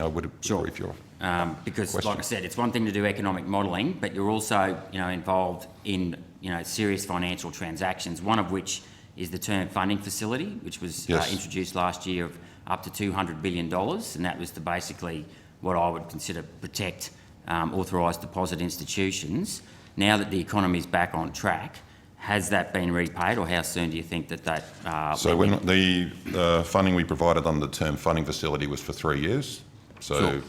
I would agree with your because, question. like I said, it's one thing to do economic modelling, but you're also, involved in, serious financial transactions. One of which is the term funding facility, which was introduced last year of up to $200 billion, and that was to basically what I would consider protect authorised deposit institutions. Now that the economy is back on track, has that been repaid, or how soon do you think that So when the funding we provided under the term funding facility was for 3 years. So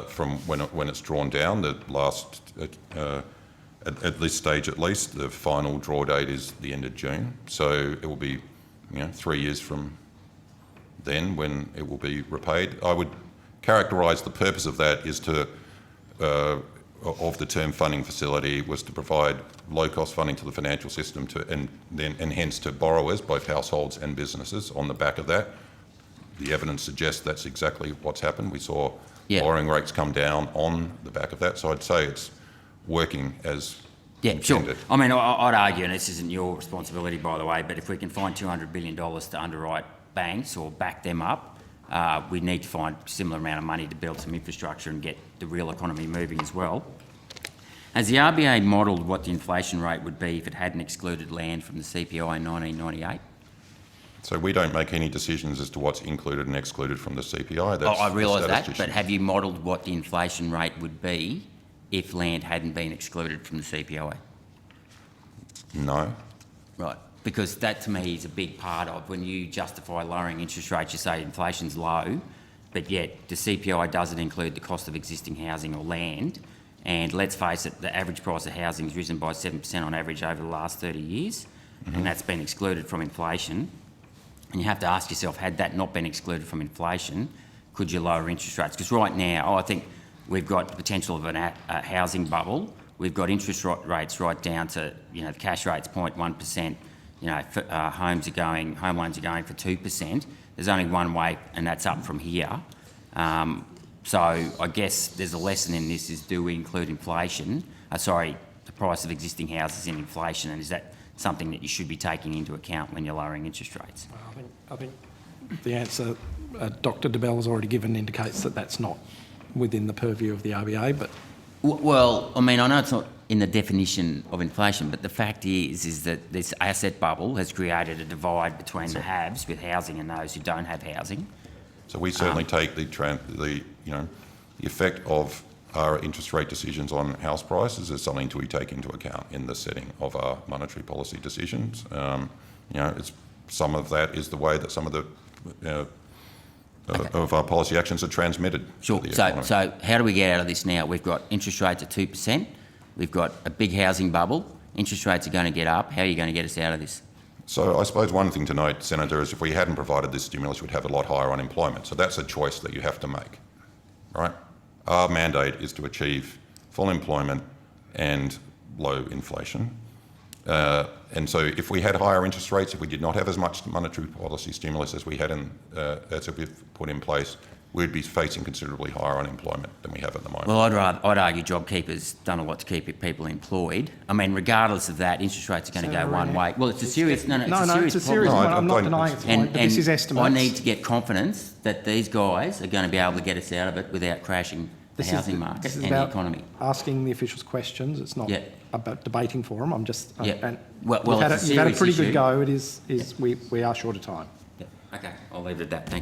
from when it's drawn down, the last, at this stage at least, the final draw date is the end of June. So it will be 3 years from then when it will be repaid. I would characterise the purpose of that is to, of the term funding facility, was to provide low-cost funding to the financial system and hence to borrowers, both households and businesses, on the back of that. The evidence suggests that's exactly what's happened. We saw borrowing rates come down on the back of that. So I'd say it's working as intended. Sure. I mean, I'd argue, and this isn't your responsibility, by the way, but if we can find $200 billion to underwrite banks or back them up, we need to find a similar amount of money to build some infrastructure and get the real economy moving as well. Has the RBA modelled what the inflation rate would be if it hadn't excluded land from the CPI in 1998? So we don't make any decisions as to what's included and excluded from the CPI. That's I realise that, but have you modelled what the inflation rate would be if land hadn't been excluded from the CPI? No. Right, because that to me is a big part of when you justify lowering interest rates, you say inflation's low, but yet the CPI doesn't include the cost of existing housing or land. And let's face it, the average price of housing has risen by 7% on average over the last 30 years, and that's been excluded from inflation. And you have to ask yourself, had that not been excluded from inflation, could you lower interest rates? Because right now, I think we've got the potential of a housing bubble. We've got interest rates right down to, the cash rate's 0.1%. Home loans are going for 2%. There's only one way, and that's up from here. So I guess there's a lesson in this: is do we include inflation? The price of existing houses in inflation, and is that something that you should be taking into account when you're lowering interest rates? Well, I think the answer Dr. Debelle has already given indicates that that's not within the purview of the RBA. But well, I mean, I know it's not in the definition of inflation, but the fact is that this asset bubble has created a divide between the haves with housing and those who don't have housing. So we certainly take the effect of our interest rate decisions on house prices as something to be taken into account in the setting of our monetary policy decisions. Some of that is the way that some of the of our policy actions are transmitted. Sure. So how do we get out of this now? We've got interest rates at 2%. We've got a big housing bubble. Interest rates are going to get up. How are you going to get us out of this? So I suppose one thing to note, Senator, is if we hadn't provided this stimulus, we'd have a lot higher unemployment. So that's a choice that you have to make, right? Our mandate is to achieve full employment and low inflation. And so if we had higher interest rates, if we did not have as much monetary policy stimulus as we had as we've put in place, we'd be facing considerably higher unemployment than we have at the moment. Well, I'd argue JobKeeper's done a lot to keep people employed. I mean, regardless of that, interest rates are going to go one way. Well, it's a serious it's a serious problem. I'm not denying it's point, but this is estimates. I need to get confidence that these guys are going to be able to get us out of it without crashing the housing market and the economy. Asking the officials questions. It's not about debating for them. I'm just. And well, you've had a pretty good go. It is. We are short of time. Yeah. Okay, I'll leave it at that. Thank you.